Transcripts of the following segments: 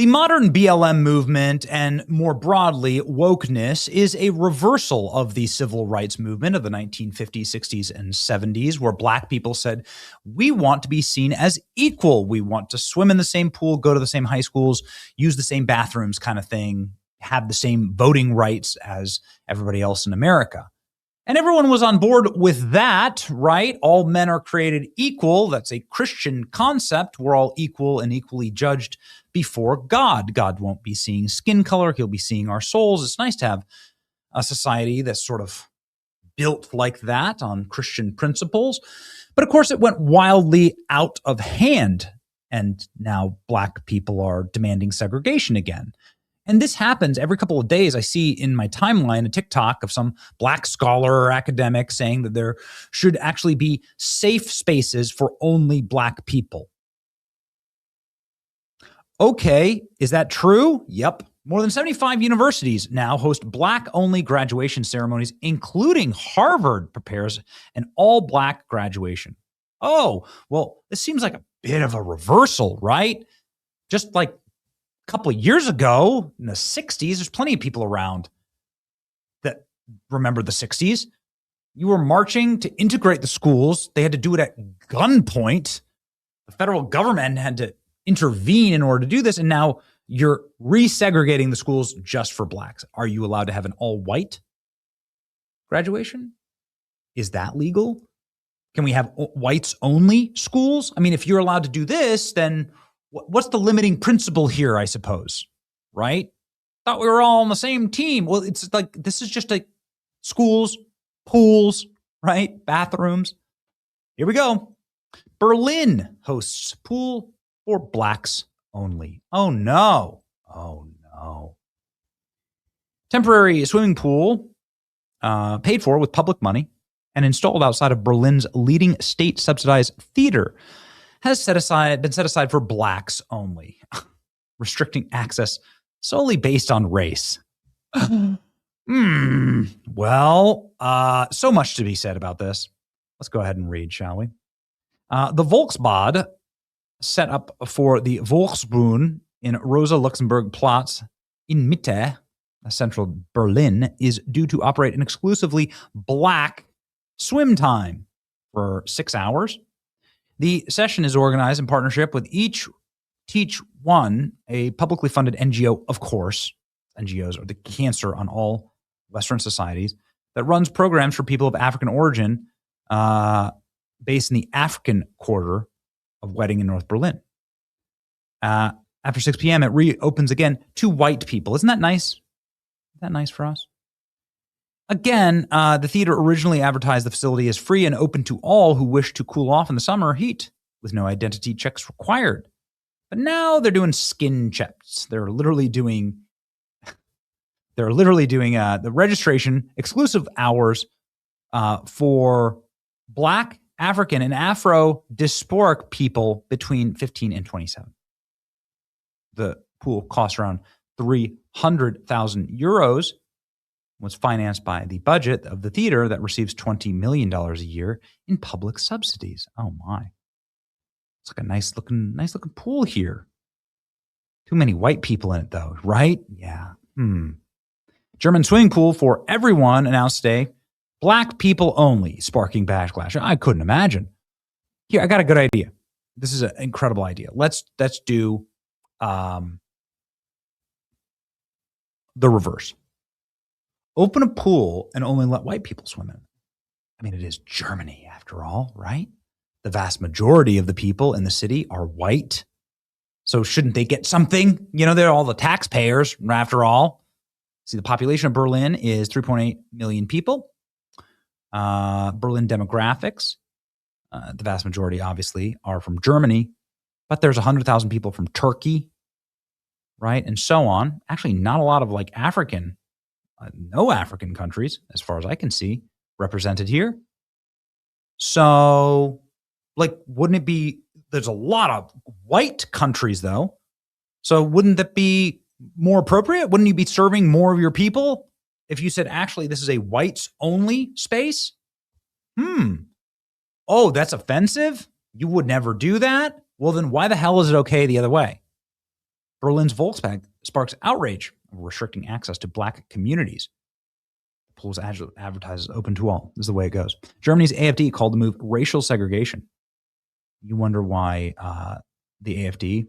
The modern BLM movement and more broadly wokeness is a reversal of the civil rights movement of the 1950s, 60s, and 70s, where Black people said, we want to be seen as equal. We want to swim in the same pool, go to the same high schools, use the same bathrooms kind of thing, have the same voting rights as everybody else in America. And everyone was on board with that, right? All men are created equal. That's a Christian concept. We're all equal and equally judged before God. God won't be seeing skin color. He'll be seeing our souls. It's nice to have a society that's sort of built like that on Christian principles. But of course, it went wildly out of hand. And now Black people are demanding segregation again. And this happens every couple of days. I see in my timeline a TikTok of some Black scholar or academic saying that there should actually be safe spaces for only Black people. Okay, is that true? Yep. More than 75 universities now host Black-only graduation ceremonies, including Harvard prepares an all-Black graduation. Oh, well, this seems like a bit of a reversal, right? Just like couple of years ago in the 60s, there's plenty of people around that remember the 60s. You were marching to integrate the schools. They had to do it at gunpoint. The federal government had to intervene in order to do this. And now you're resegregating the schools just for Blacks. Are you allowed to have an all-white graduation? Is that legal? Can we have whites only schools? I mean, if you're allowed to do this, then what's the limiting principle here, I suppose, right? Thought we were all on the same team. Well, it's like, this is just like schools, pools, right? Bathrooms. Here we go. Berlin hosts pool for Blacks only. Oh, no. Oh, no. Temporary swimming pool paid for with public money and installed outside of Berlin's leading state-subsidized theater has been set aside for Blacks only, restricting access solely based on race. Well, so much to be said about this. Let's go ahead and read, shall we? The Volksbad, set up for the Volksbrunnen in Rosa Luxemburg Platz in Mitte, central Berlin, is due to operate an exclusively Black swim time for 6 hours. The session is organized in partnership with Teach One, a publicly funded NGO, of course. NGOs are the cancer on all Western societies, that runs programs for people of African origin based in the African quarter of Wedding in North Berlin. After 6 p.m., it reopens again to white people. Isn't that nice? Isn't that nice for us? Again, the theater originally advertised the facility as free and open to all who wish to cool off in the summer heat, with no identity checks required. But now they're doing skin checks. They're literally doing the registration exclusive hours for Black, African, and Afro-diasporic people between 15 and 27. The pool costs around 300,000 euros. Was financed by the budget of the theater that receives $20 million a year in public subsidies. Oh my. It's like a nice looking pool here. Too many white people in it though, right? Yeah. German swimming pool for everyone announced today. Black people only, sparking backlash. I couldn't imagine. Here, I got a good idea. This is an incredible idea. Let's do the reverse. Open a pool and only let white people swim in. I mean, it is Germany after all, right? The vast majority of the people in the city are white. So shouldn't they get something? You know, they're all the taxpayers after all. See, the population of Berlin is 3.8 million people. Berlin demographics, the vast majority obviously are from Germany, but there's 100,000 people from Turkey, right? And so on. Actually, not a lot of like African, no African countries, as far as I can see, represented here. So, like, wouldn't it be, there's a lot of white countries, though. So wouldn't that be more appropriate? Wouldn't you be serving more of your people if you said, actually, this is a whites-only space? Oh, that's offensive? You would never do that? Well, then why the hell is it okay the other way? Berlin's Volksbank sparks outrage over restricting access to black communities. The pool's advertises open to all. This is the way it goes. Germany's AfD called the move racial segregation. You wonder why the AfD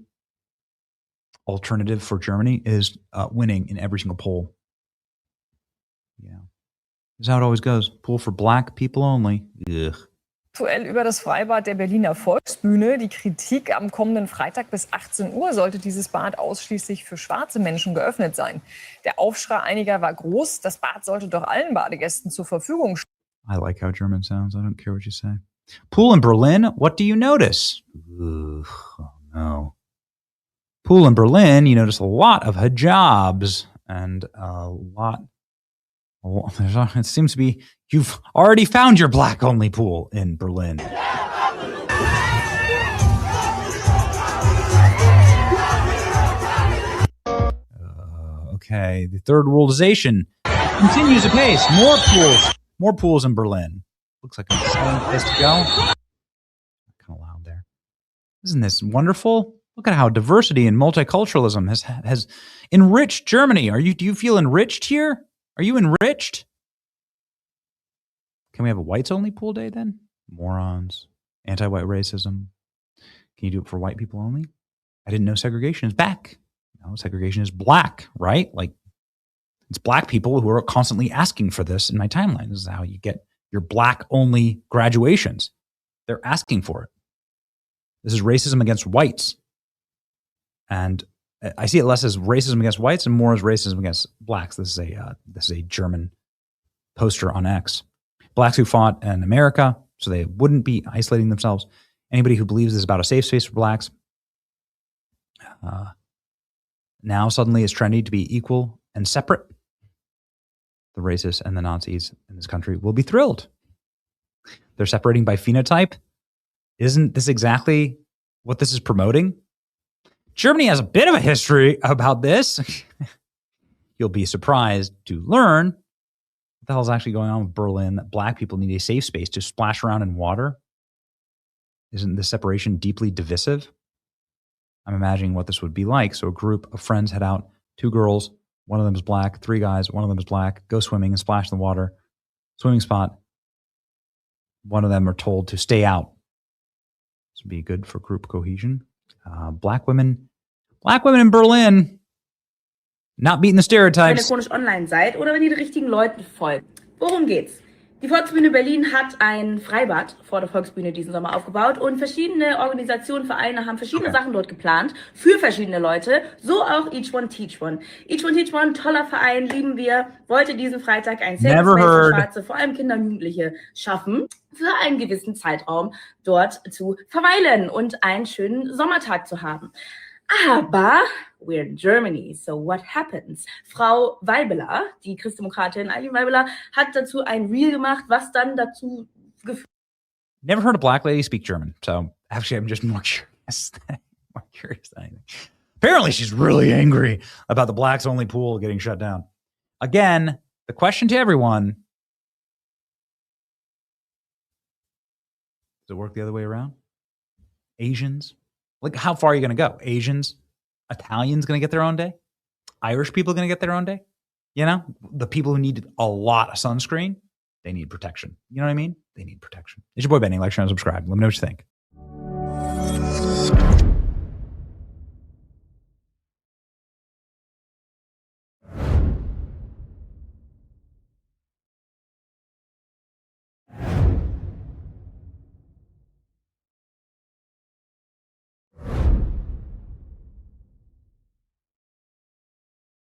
alternative for Germany is winning in every single poll. Yeah. This is how it always goes. Pool for black people only. Ugh. Aktuell über das Freibad der Berliner Volksbühne. Die Kritik: am kommenden Freitag bis 18 Uhr sollte dieses Bad ausschließlich für schwarze Menschen geöffnet sein. Der Aufschrei einiger war groß. Das Bad sollte doch allen Badegästen zur Verfügung stehen. I like how German sounds. I don't care what you say. Pool in Berlin. What do you notice? Ugh, oh no. Pool in Berlin, you notice a lot of hijabs and a lot. It seems to be you've already found your black-only pool in Berlin. Okay, the third worldization continues apace. More pools in Berlin. Looks like an exciting place to go. Kind of loud there. Isn't this wonderful? Look at how diversity and multiculturalism has enriched Germany. Do you feel enriched here? Are you enriched? Can we have a whites-only pool day then? Morons. Anti-white racism. Can you do it for white people only? I didn't know segregation is back. No, segregation is black, right? Like, it's black people who are constantly asking for this in my timeline. This is how you get your black-only graduations. They're asking for it. This is racism against whites. And I see it less as racism against whites and more as racism against blacks. This is a German poster on X. Blacks who fought in America so they wouldn't be isolating themselves. Anybody who believes this is about a safe space for blacks now suddenly is trendy to be equal and separate. The racists and the Nazis in this country will be thrilled. They're separating by phenotype. Isn't this exactly what this is promoting? Germany has a bit of a history about this. You'll be surprised to learn what the hell is actually going on with Berlin, that black people need a safe space to splash around in water. Isn't this separation deeply divisive? I'm imagining what this would be like. So a group of friends head out, 2 girls, one of them is black, 3 guys, one of them is black, go swimming and splash in the water. Swimming spot. One of them are told to stay out. This would be good for group cohesion. Black women in Berlin, not beating the stereotypes. Wenn ihr chronisch online seid oder wenn ihr den richtigen Leuten folgt. Worum geht's? Die Volksbühne Berlin hat ein Freibad vor der Volksbühne diesen Sommer aufgebaut und verschiedene Organisationen, Vereine haben verschiedene Sachen dort geplant für verschiedene Leute, so auch Each One Teach One. Each One Teach One, toller Verein, lieben wir, wollte diesen Freitag ein Safe Space für Schwarze, vor allem Kinder und Jugendliche, schaffen, für einen gewissen Zeitraum dort zu verweilen und einen schönen Sommertag zu haben. Aber we're in Germany, so what happens? Frau Weibeler, die Christdemokratin Eileen Weibeler, hat dazu ein Reel gemacht, was dann dazu geführt. Never heard a black lady speak German, so actually I'm just more curious than anything. Apparently she's really angry about the blacks only pool getting shut down. Again, the question to everyone, does it work the other way around? Asians? Like, how far are you going to go? Asians, Italians going to get their own day? Irish people going to get their own day? You know, the people who need a lot of sunscreen, they need protection. You know what I mean? They need protection. It's your boy Benny. Like, share, and subscribe. Let me know what you think.